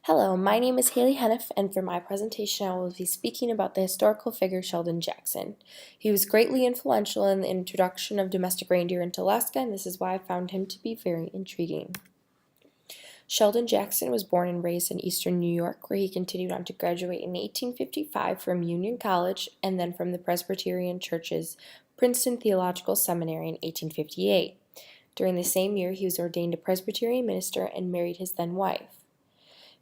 Hello, my name is Haley Heniff, and for my presentation I will be speaking about the historical figure Sheldon Jackson. He was greatly influential in the introduction of domestic reindeer into Alaska, and this is why I found him to be very intriguing. Sheldon Jackson was born and raised in eastern New York, where he continued on to graduate in 1855 from Union College and then from the Presbyterian Church's Princeton Theological Seminary in 1858. During the same year, he was ordained a Presbyterian minister and married his then wife.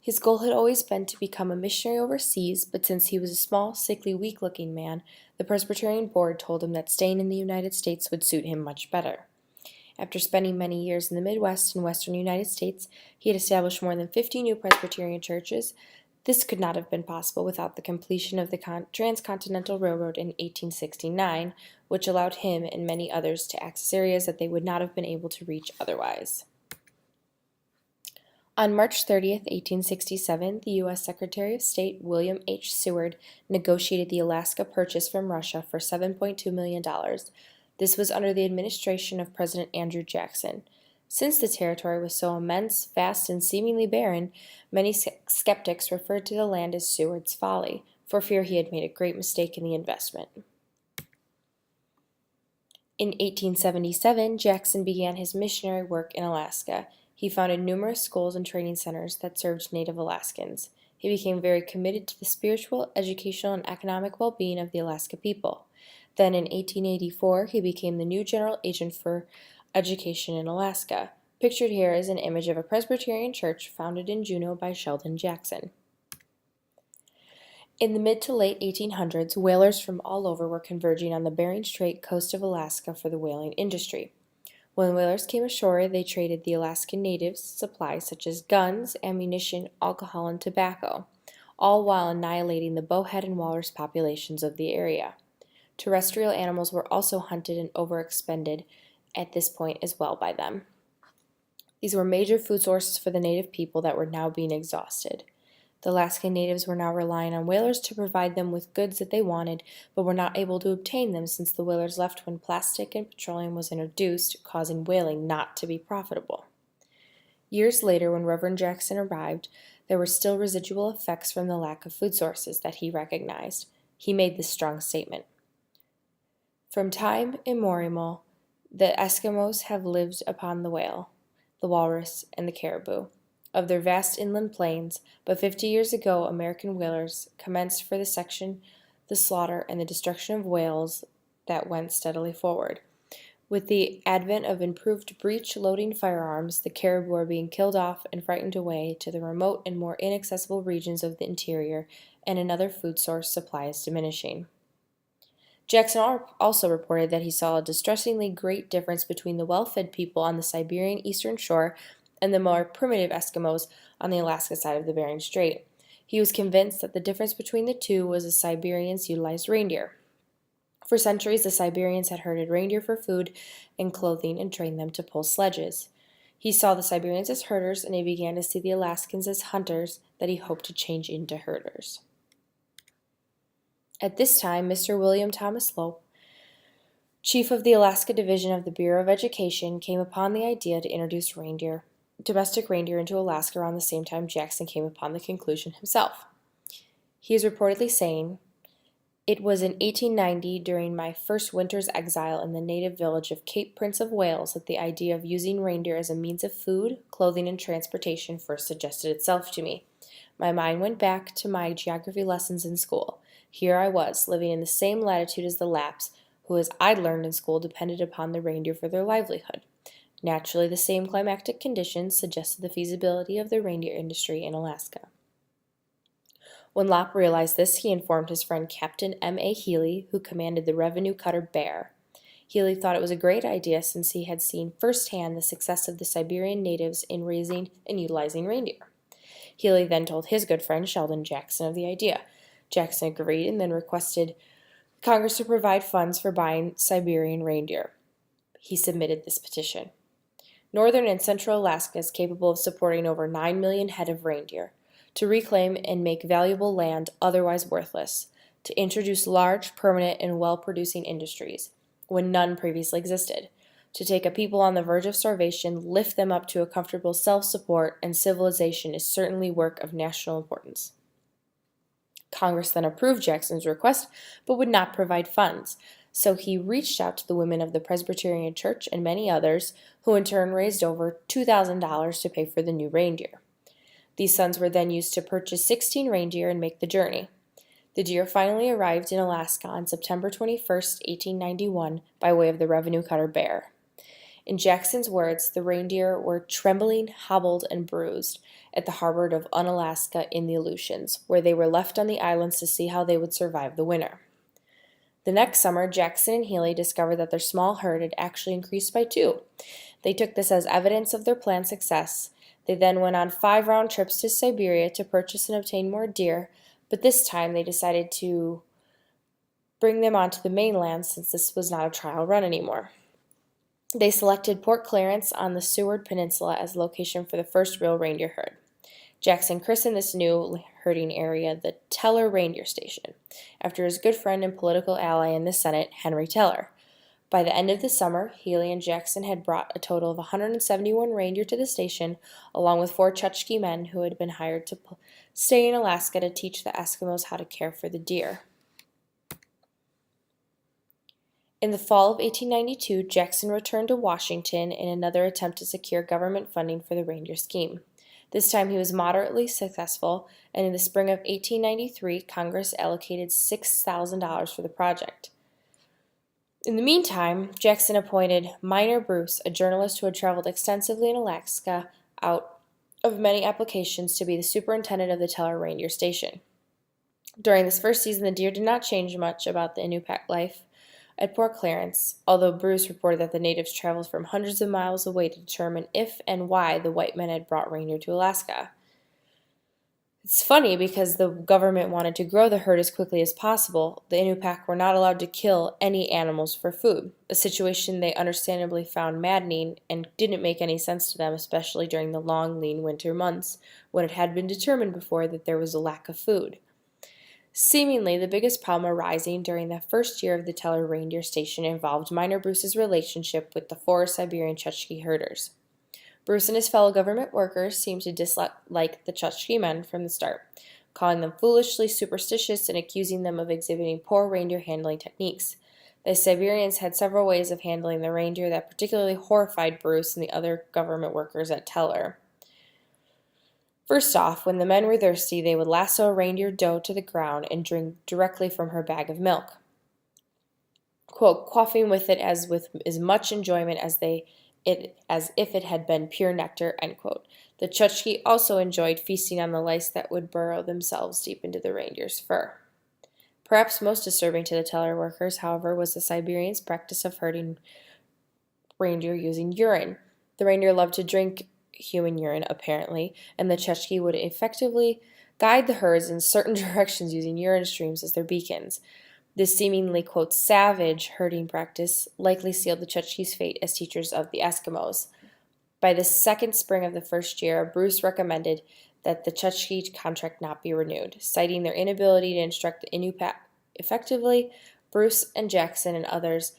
His goal had always been to become a missionary overseas, but since he was a small, sickly, weak-looking man, the Presbyterian board told him that staying in the United States would suit him much better. After spending many years in the Midwest and western United States, he had established more than 50 new Presbyterian churches. This could not have been possible without the completion of the Transcontinental Railroad in 1869, which allowed him and many others to access areas that they would not have been able to reach otherwise. On March 30, 1867, the U.S. Secretary of State William H. Seward negotiated the Alaska Purchase from Russia for $7.2 million. This was under the administration of President Andrew Jackson. Since the territory was so immense, vast, and seemingly barren, many skeptics referred to the land as Seward's folly, for fear he had made a great mistake in the investment. In 1877, Jackson began his missionary work in Alaska. He founded numerous schools and training centers that served Native Alaskans. He became very committed to the spiritual, educational, and economic well-being of the Alaska people. Then in 1884, he became the new general agent for education in Alaska. Pictured here is an image of a Presbyterian church founded in Juneau by Sheldon Jackson. In the mid to late 1800s, whalers from all over were converging on the Bering Strait coast of Alaska for the whaling industry. When whalers came ashore, they traded the Alaskan natives supplies such as guns, ammunition, alcohol, and tobacco, all while annihilating the bowhead and walrus populations of the area. Terrestrial animals were also hunted and overexpended at this point as well by them. These were major food sources for the native people that were now being exhausted. The Alaskan natives were now relying on whalers to provide them with goods that they wanted, but were not able to obtain them since the whalers left when plastic and petroleum was introduced, causing whaling not to be profitable. Years later, when Reverend Jackson arrived, there were still residual effects from the lack of food sources that he recognized. He made this strong statement. From time immemorial, the Eskimos have lived upon the whale, the walrus, and the caribou of their vast inland plains, but 50 years ago American whalers commenced for the section, the slaughter, and the destruction of whales that went steadily forward. With the advent of improved breech-loading firearms, the caribou are being killed off and frightened away to the remote and more inaccessible regions of the interior, and another food source supply is diminishing. Jackson also reported that he saw a distressingly great difference between the well-fed people on the Siberian eastern shore and the more primitive Eskimos on the Alaska side of the Bering Strait. He was convinced that the difference between the two was the Siberians utilized reindeer. For centuries, the Siberians had herded reindeer for food and clothing and trained them to pull sledges. He saw the Siberians as herders, and he began to see the Alaskans as hunters that he hoped to change into herders. At this time, Mr. William Thomas Lope, chief of the Alaska Division of the Bureau of Education, came upon the idea to introduce domestic reindeer into Alaska around the same time Jackson came upon the conclusion himself. He is reportedly saying, "It was in 1890, during my first winter's exile in the native village of Cape Prince of Wales, that the idea of using reindeer as a means of food, clothing, and transportation first suggested itself to me. My mind went back to my geography lessons in school. Here I was, living in the same latitude as the Lapps, who, as I'd learned in school, depended upon the reindeer for their livelihood. Naturally, the same climatic conditions suggested the feasibility of the reindeer industry in Alaska." When Lopp realized this, he informed his friend Captain M.A. Healy, who commanded the revenue cutter Bear. Healy thought it was a great idea since he had seen firsthand the success of the Siberian natives in raising and utilizing reindeer. Healy then told his good friend Sheldon Jackson of the idea. Jackson agreed and then requested Congress to provide funds for buying Siberian reindeer. He submitted this petition. Northern and central Alaska is capable of supporting over 9 million head of reindeer, to reclaim and make valuable land otherwise worthless, to introduce large, permanent, and well-producing industries, when none previously existed, To take a people on the verge of starvation, lift them up to a comfortable self-support and civilization is certainly work of national importance. Congress then approved Jackson's request, but would not provide funds, so he reached out to the women of the Presbyterian Church and many others, who in turn raised over $2,000 to pay for the new reindeer. These funds were then used to purchase 16 reindeer and make the journey. The deer finally arrived in Alaska on September 21, 1891, by way of the revenue cutter Bear. In Jackson's words, the reindeer were trembling, hobbled, and bruised at the harbor of Unalaska in the Aleutians, where they were left on the islands to see how they would survive the winter. The next summer, Jackson and Healy discovered that their small herd had actually increased by 2. They took this as evidence of their planned success. They then went on 5 round trips to Siberia to purchase and obtain more deer, but this time they decided to bring them onto the mainland since this was not a trial run anymore. They selected Port Clarence on the Seward Peninsula as the location for the first real reindeer herd. Jackson christened this new herding area the Teller Reindeer Station, after his good friend and political ally in the Senate, Henry Teller. By the end of the summer, Healy and Jackson had brought a total of 171 reindeer to the station, along with 4 Chukchi men who had been hired to stay in Alaska to teach the Eskimos how to care for the deer. In the fall of 1892, Jackson returned to Washington in another attempt to secure government funding for the reindeer scheme. This time he was moderately successful, and in the spring of 1893, Congress allocated $6,000 for the project. In the meantime, Jackson appointed Minor Bruce, a journalist who had traveled extensively in Alaska, out of many applications to be the superintendent of the Teller Reindeer Station. During this first season, the deer did not change much about the Inupiaq life at Port Clarence, although Bruce reported that the natives traveled from hundreds of miles away to determine if and why the white men had brought reindeer to Alaska. It's funny because the government wanted to grow the herd as quickly as possible. The Inupiaq were not allowed to kill any animals for food, a situation they understandably found maddening and didn't make any sense to them, especially during the long, lean winter months when it had been determined before that there was a lack of food. Seemingly, the biggest problem arising during the first year of the Teller Reindeer Station involved Minor Bruce's relationship with the 4 Siberian Chukchi herders. Bruce and his fellow government workers seemed to dislike the Chukchi men from the start, calling them foolishly superstitious and accusing them of exhibiting poor reindeer handling techniques. The Siberians had several ways of handling the reindeer that particularly horrified Bruce and the other government workers at Teller. First off, when the men were thirsty, they would lasso a reindeer doe to the ground and drink directly from her bag of milk, quote, quaffing with it as with as much enjoyment as if it had been pure nectar, end quote. The Chukchi also enjoyed feasting on the lice that would burrow themselves deep into the reindeer's fur. Perhaps most disturbing to the Teller workers, however, was the Siberians' practice of herding reindeer using urine. The reindeer loved to drink human urine, apparently, and the Chukchi would effectively guide the herds in certain directions using urine streams as their beacons. This seemingly, quote, savage herding practice likely sealed the Chukchi's fate as teachers of the Eskimos. By the second spring of the first year, Bruce recommended that the Chukchi contract not be renewed, citing their inability to instruct the Inupiaq effectively. Bruce and Jackson and others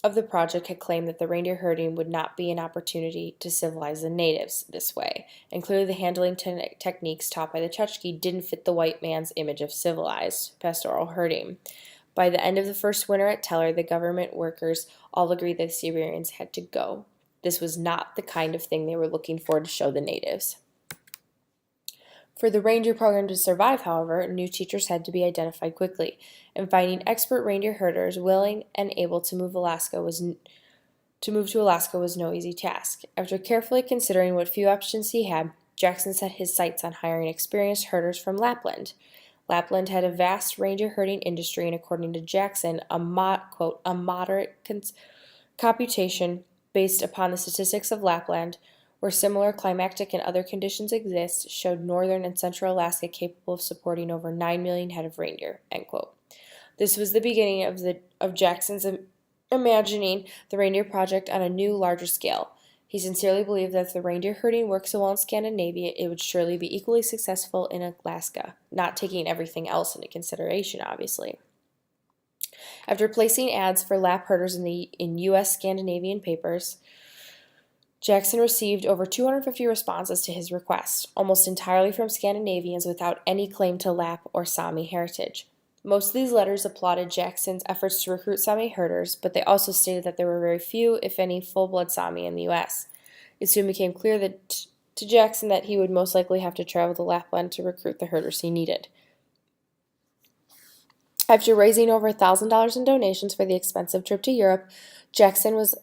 of the project had claimed that the reindeer herding would not be an opportunity to civilize the natives this way, and clearly the handling techniques taught by the Chukchi didn't fit the white man's image of civilized pastoral herding. By the end of the first winter at Teller, the government workers all agreed that the Siberians had to go. This was not the kind of thing they were looking for to show the natives. For the reindeer program to survive, however, new teachers had to be identified quickly, and finding expert reindeer herders willing and able to move to Alaska was no easy task. After carefully considering what few options he had, Jackson set his sights on hiring experienced herders from Lapland. Lapland had a vast reindeer herding industry, and according to Jackson, a moderate computation based upon the statistics of Lapland, where similar climatic and other conditions exist, showed northern and central Alaska capable of supporting over 9 million head of reindeer, end quote. This was the beginning of Jackson's imagining the reindeer project on a new, larger scale. He sincerely believed that if the reindeer herding worked so well in Scandinavia, it would surely be equally successful in Alaska, not taking everything else into consideration, obviously. After placing ads for lap herders in U.S. Scandinavian papers, Jackson received over 250 responses to his request, almost entirely from Scandinavians without any claim to Lap or Sami heritage. Most of these letters applauded Jackson's efforts to recruit Sami herders, but they also stated that there were very few, if any, full-blood Sami in the U.S. It soon became clear to Jackson that he would most likely have to travel to Lapland to recruit the herders he needed. After raising over $1,000 in donations for the expensive trip to Europe, Jackson was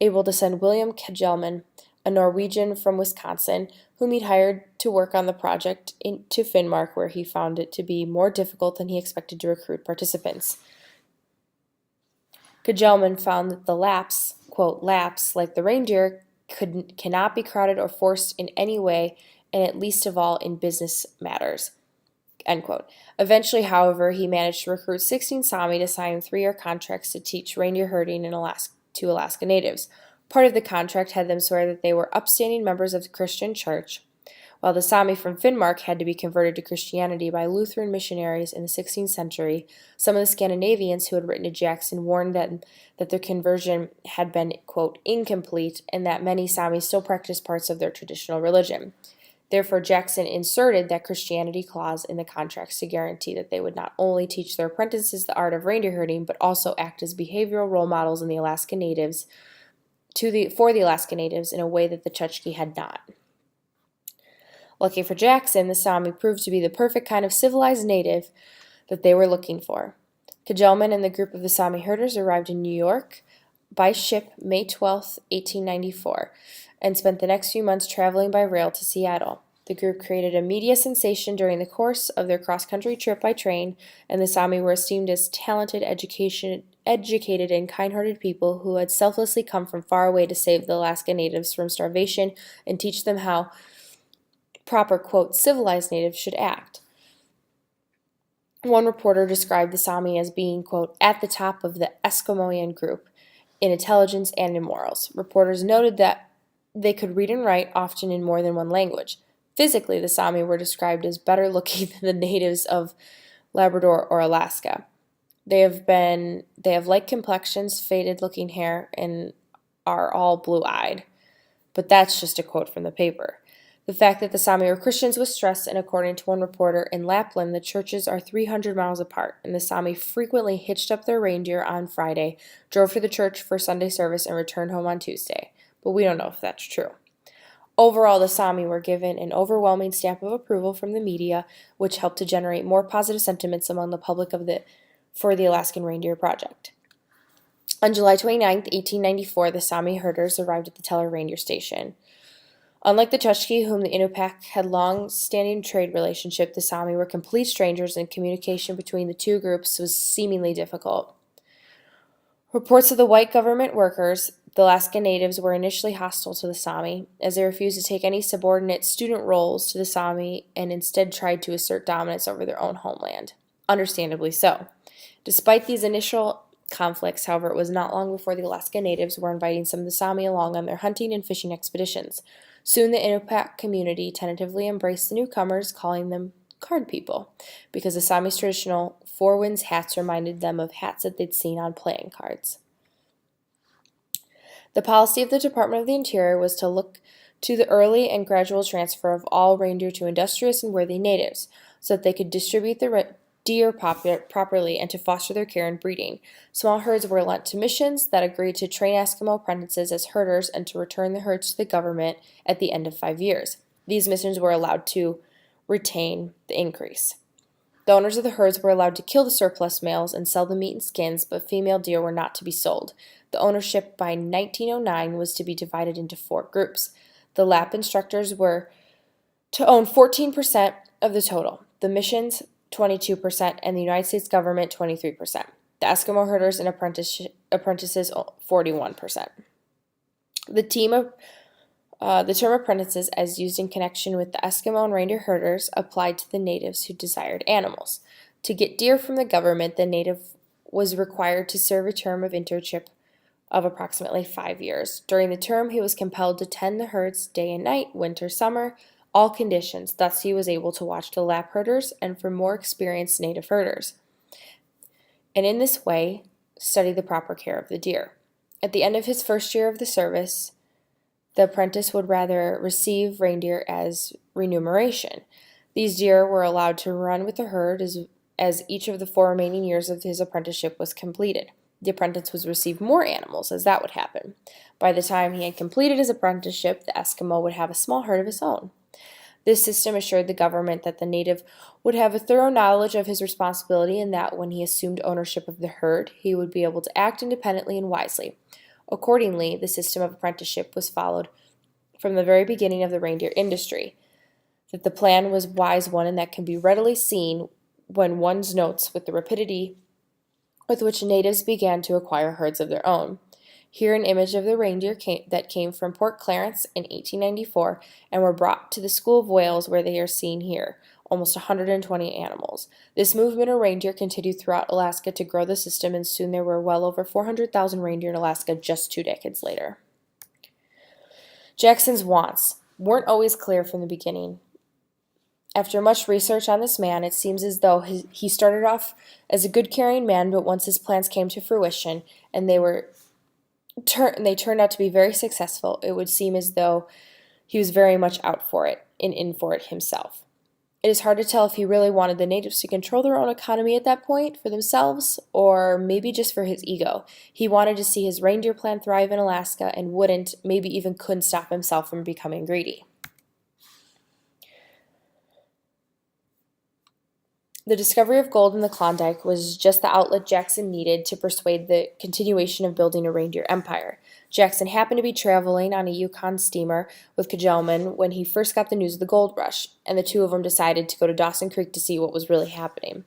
able to send William Kegelman, a Norwegian from Wisconsin, whom he'd hired to work on the project, to Finnmark, where he found it to be more difficult than he expected to recruit participants. Kegelman found that the laps, quote, laps, like the reindeer, cannot be crowded or forced in any way, and at least of all in business matters. End quote. Eventually, however, he managed to recruit 16 Sami to sign 3-year contracts to teach reindeer herding to Alaska Natives. Part of the contract had them swear that they were upstanding members of the Christian church, while the Sami from Finnmark had to be converted to Christianity by Lutheran missionaries in the 16th century. Some of the Scandinavians who had written to Jackson warned that their conversion had been, quote, incomplete, and that many Sami still practiced parts of their traditional religion. Therefore, Jackson inserted that Christianity clause in the contracts to guarantee that they would not only teach their apprentices the art of reindeer herding, but also act as behavioral role models in the Alaska Natives for the Alaska Natives in a way that the Chukchi had not. Lucky for Jackson, the Sami proved to be the perfect kind of civilized native that they were looking for. Kegelman and the group of the Sami herders arrived in New York by ship May 12, 1894, and spent the next few months traveling by rail to Seattle. The group created a media sensation during the course of their cross-country trip by train, and the Sami were esteemed as talented, educated, and kind-hearted people who had selflessly come from far away to save the Alaska Natives from starvation and teach them how proper, quote, civilized natives should act. One reporter described the Sami as being, quote, at the top of the Eskimoian group in intelligence and in morals. Reporters noted that they could read and write, often in more than one language. Physically, the Sami were described as better looking than the natives of Labrador or Alaska. They have light complexions, faded looking hair, and are all blue-eyed. But that's just a quote from the paper. The fact that the Sami were Christians was stressed, and according to one reporter, in Lapland the churches are 300 miles apart, and the Sami frequently hitched up their reindeer on Friday, drove to the church for Sunday service, and returned home on Tuesday. But we don't know if that's true. Overall, the Sami were given an overwhelming stamp of approval from the media, which helped to generate more positive sentiments among the public for the Alaskan Reindeer Project. On July 29, 1894, the Sami herders arrived at the Teller Reindeer Station. Unlike the Chukchi, whom the Inupiaq had long-standing trade relationship, the Sami were complete strangers, and communication between the two groups was seemingly difficult. Reports of the white government workers, the Alaska Natives, were initially hostile to the Sami, as they refused to take any subordinate student roles to the Sami and instead tried to assert dominance over their own homeland. Understandably so. Despite these initial conflicts, however, it was not long before the Alaska Natives were inviting some of the Sami along on their hunting and fishing expeditions. Soon the Inupiaq community tentatively embraced the newcomers, calling them card people, because the Sami's traditional Four Winds hats reminded them of hats that they'd seen on playing cards. The policy of the Department of the Interior was to look to the early and gradual transfer of all reindeer to industrious and worthy natives, so that they could distribute the deer properly and to foster their care and breeding. Small herds were lent to missions that agreed to train Eskimo apprentices as herders and to return the herds to the government at the end of 5 years. These missions were allowed to retain the increase. The owners of the herds were allowed to kill the surplus males and sell the meat and skins, but female deer were not to be sold. The ownership by 1909 was to be divided into 4 groups. The Lap instructors were to own 14% of the total, the missions 22%, and the United States government 23%. The Eskimo herders and apprentices 41%. The term apprentices, as used in connection with the Eskimo and reindeer herders, applied to the natives who desired animals. To get deer from the government, the native was required to serve a term of internship of approximately 5 years. During the term, he was compelled to tend the herds day and night, winter, summer, all conditions. Thus, he was able to watch the Lap herders and for more experienced native herders. And in this way, study the proper care of the deer. At the end of his first year of the service, the apprentice would rather receive reindeer as remuneration. These deer were allowed to run with the herd as each of the 4 remaining years of his apprenticeship was completed. The apprentice would receive more animals as that would happen. By the time he had completed his apprenticeship, the Eskimo would have a small herd of his own. This system assured the government that the native would have a thorough knowledge of his responsibility and that when he assumed ownership of the herd, he would be able to act independently and wisely. Accordingly, the system of apprenticeship was followed from the very beginning of the reindeer industry. That the plan was a wise one and that can be readily seen when one notes with the rapidity with which natives began to acquire herds of their own. Here an image of the reindeer that came from Port Clarence in 1894 and were brought to the School of Wales where they are seen here, almost 120 animals. This movement of reindeer continued throughout Alaska to grow the system, and soon there were well over 400,000 reindeer in Alaska just 2 decades later. Jackson's wants weren't always clear from the beginning. After much research on this man, it seems as though he started off as a good carrying man, but once his plans came to fruition and they turned out to be very successful, it would seem as though he was very much out for it and in for it himself. It is hard to tell if he really wanted the natives to control their own economy at that point for themselves, or maybe just for his ego. He wanted to see his reindeer plan thrive in Alaska and wouldn't, maybe even couldn't stop himself from becoming greedy. The discovery of gold in the Klondike was just the outlet Jackson needed to persuade the continuation of building a reindeer empire. Jackson happened to be traveling on a Yukon steamer with Kegelman when he first got the news of the gold rush, and the two of them decided to go to Dawson Creek to see what was really happening.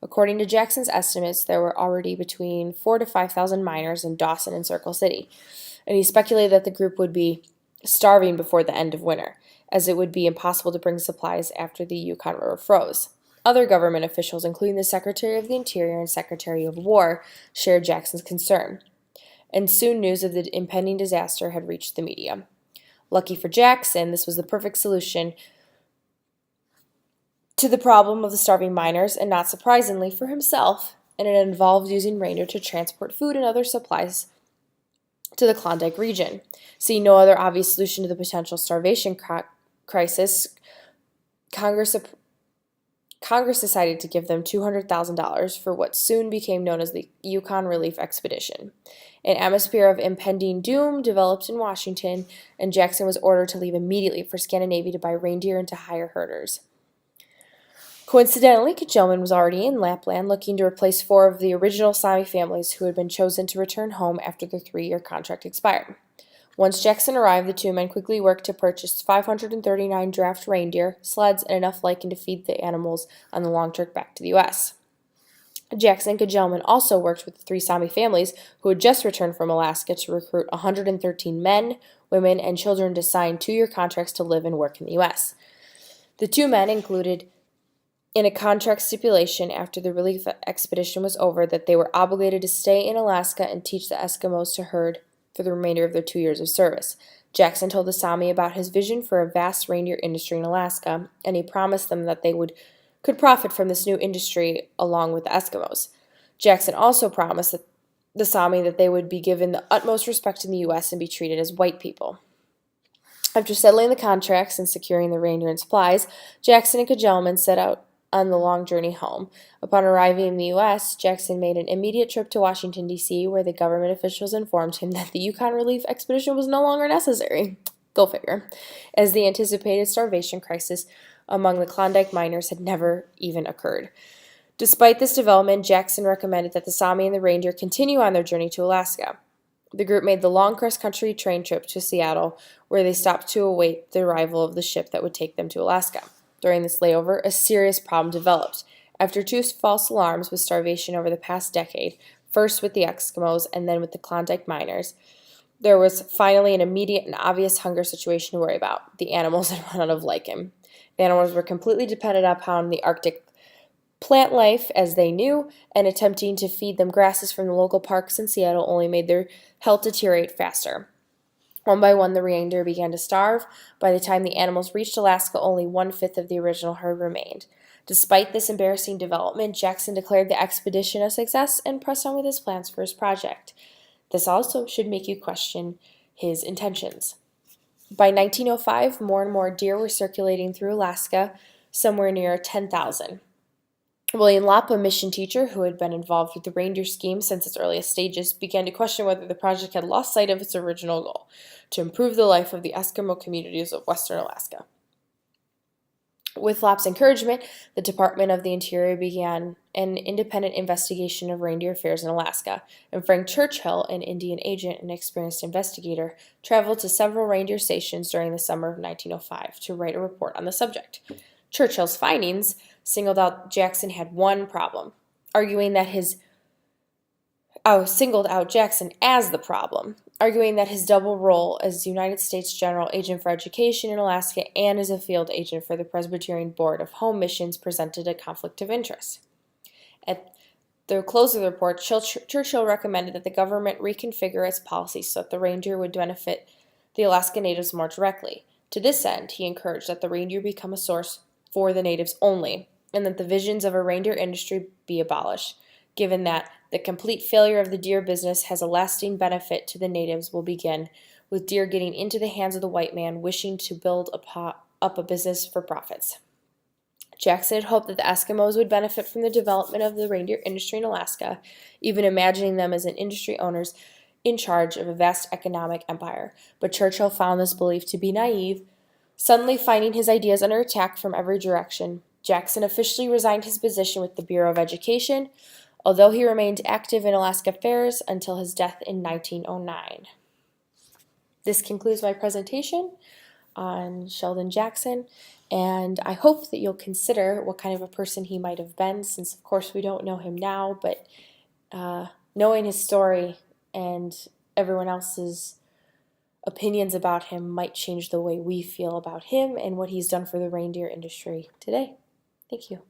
According to Jackson's estimates, there were already between 4,000 to 5,000 miners in Dawson and Circle City, and he speculated that the group would be starving before the end of winter, as it would be impossible to bring supplies after the Yukon River froze. Other government officials, including the Secretary of the Interior and Secretary of War, shared Jackson's concern, and soon news of the impending disaster had reached the media. Lucky for Jackson, this was the perfect solution to the problem of the starving miners, and not surprisingly for himself, and it involved using reindeer to transport food and other supplies to the Klondike region. Seeing no other obvious solution to the potential starvation crisis, Congress decided to give them $200,000 for what soon became known as the Yukon Relief Expedition. An atmosphere of impending doom developed in Washington, and Jackson was ordered to leave immediately for Scandinavia to buy reindeer and to hire herders. Coincidentally, Kegelman was already in Lapland looking to replace 4 of the original Sami families who had been chosen to return home after their 3-year contract expired. Once Jackson arrived, the two men quickly worked to purchase 539 draft reindeer, sleds, and enough lichen to feed the animals on the long trip back to the U.S. Jackson and Kegelman also worked with the 3 Sami families who had just returned from Alaska to recruit 113 men, women, and children to sign 2-year contracts to live and work in the U.S. The 2 men included in a contract stipulation after the relief expedition was over that they were obligated to stay in Alaska and teach the Eskimos to herd for the remainder of their 2 years of service. Jackson told the Sami about his vision for a vast reindeer industry in Alaska, and he promised them that they could profit from this new industry along with the Eskimos. Jackson also promised the Sami that they would be given the utmost respect in the U.S. and be treated as white people. After settling the contracts and securing the reindeer and supplies, Jackson and Kegelman set out on the long journey home. Upon arriving in the U.S., Jackson made an immediate trip to Washington, D.C., where the government officials informed him that the Yukon Relief Expedition was no longer necessary. Go figure. As the anticipated starvation crisis among the Klondike miners had never even occurred. Despite this development, Jackson recommended that the Sami and the reindeer continue on their journey to Alaska. The group made the long cross-country train trip to Seattle, where they stopped to await the arrival of the ship that would take them to Alaska. During this layover, a serious problem developed. After 2 false alarms with starvation over the past decade, first with the Eskimos and then with the Klondike miners, there was finally an immediate and obvious hunger situation to worry about. The animals had run out of lichen. The animals were completely dependent upon the Arctic plant life as they knew, and attempting to feed them grasses from the local parks in Seattle only made their health deteriorate faster. One by one, the reindeer began to starve. By the time the animals reached Alaska, only 1/5 of the original herd remained. Despite this embarrassing development, Jackson declared the expedition a success and pressed on with his plans for his project. This also should make you question his intentions. By 1905, more and more deer were circulating through Alaska, somewhere near 10,000. William Lopp, a mission teacher who had been involved with the reindeer scheme since its earliest stages, began to question whether the project had lost sight of its original goal, to improve the life of the Eskimo communities of western Alaska. With Lopp's encouragement, the Department of the Interior began an independent investigation of reindeer affairs in Alaska, and Frank Churchill, an Indian agent and experienced investigator, traveled to several reindeer stations during the summer of 1905 to write a report on the subject. Churchill's findings singled out Jackson as the problem, arguing that his double role as United States General Agent for Education in Alaska and as a field agent for the Presbyterian Board of Home Missions presented a conflict of interest. At the close of the report, Churchill recommended that the government reconfigure its policies so that the reindeer would benefit the Alaska natives more directly. To this end, he encouraged that the reindeer become a source for the natives only, and that the visions of a reindeer industry be abolished, given that the complete failure of the deer business has a lasting benefit to the natives will begin with deer getting into the hands of the white man wishing to build up a business for profits. Jackson had hoped that the Eskimos would benefit from the development of the reindeer industry in Alaska, even imagining them as industry owners in charge of a vast economic empire. But Churchill found this belief to be naive. Suddenly finding his ideas under attack from every direction, Jackson officially resigned his position with the Bureau of Education, although he remained active in Alaska affairs until his death in 1909. This concludes my presentation on Sheldon Jackson, and I hope that you'll consider what kind of a person he might have been, since of course we don't know him now, but knowing his story and everyone else's opinions about him might change the way we feel about him and what he's done for the reindeer industry today. Thank you.